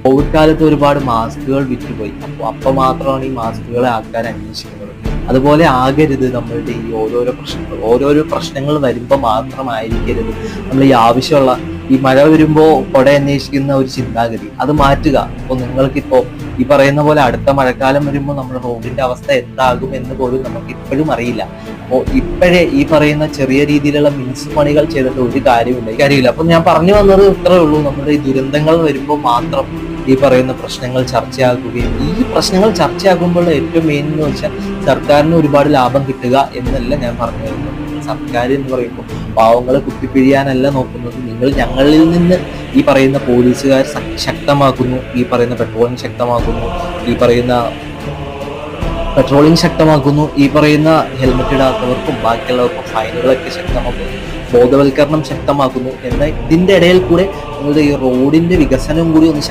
Covid കാലത്ത് ഒരുപാട് മാസ്കുകൾ വിറ്റുപോയി. അപ്പോൾ മാത്രമാണ് ഈ മാസ്കുകളെ ആൾക്കാർ അന്വേഷിക്കുന്നത്. അതുപോലെ ആകരുത് നമ്മളുടെ ഈ ഓരോരോ പ്രശ്നങ്ങൾ വരുമ്പോൾ മാത്രമായിരിക്കരുത് നമ്മൾ ഈ ആവശ്യമുള്ള ഈ മഴ വരുമ്പോൾ കുട അന്വേഷിക്കുന്ന ഒരു ചിന്താഗതി അത് മാറ്റുക. അപ്പോൾ നിങ്ങൾക്കിപ്പോ ഈ പറയുന്ന പോലെ അടുത്ത മഴക്കാലം വരുമ്പോൾ നമ്മുടെ റോഡിന്റെ അവസ്ഥ എന്താകും എന്ന് പോലും നമുക്ക് ഇപ്പോഴും അറിയില്ല. അപ്പോൾ ഇപ്പോഴേ ഈ പറയുന്ന ചെറിയ രീതിയിലുള്ള മിനുസ് പണികൾ ചെയ്തിട്ട് ഒരു കാര്യമില്ല. അപ്പൊ ഞാൻ പറഞ്ഞു വന്നത് ഇത്രേ ഉള്ളൂ. നമ്മുടെ ഈ ദുരന്തങ്ങൾ വരുമ്പോൾ മാത്രം ഈ പറയുന്ന പ്രശ്നങ്ങൾ ചർച്ചയാക്കുകയും ഈ പ്രശ്നങ്ങൾ ചർച്ചയാക്കുമ്പോൾ ഏറ്റവും മെയിൻ എന്ന് വെച്ചാൽ സർക്കാരിന് ഒരുപാട് ലാഭം കിട്ടുക എന്നല്ല ഞാൻ പറഞ്ഞു വരുന്നത്. സർക്കാർ എന്ന് പറയുമ്പോൾ പാവങ്ങളെ കുത്തിപ്പിഴിയാനല്ല നോക്കുന്നത്. നിങ്ങൾ ഞങ്ങളിൽ നിന്ന് ഈ പറയുന്ന പോലീസുകാർ ശക്തമാക്കുന്നു, ഈ പറയുന്ന പെട്രോളിംഗ് ശക്തമാക്കുന്നു, ഈ പറയുന്ന ഹെൽമെറ്റ് ഇടാത്തവർക്കും ബാക്കിയുള്ളവർക്കും ഫൈനുകളൊക്കെ ശക്തമാക്കുന്നു, ബോധവൽക്കരണം ശക്തമാക്കുന്നു. എന്നാൽ ഇതിന്റെ ഇടയിൽ കൂടെ നിങ്ങളുടെ ഈ റോഡിന്റെ വികസനം കൂടി ഒന്ന്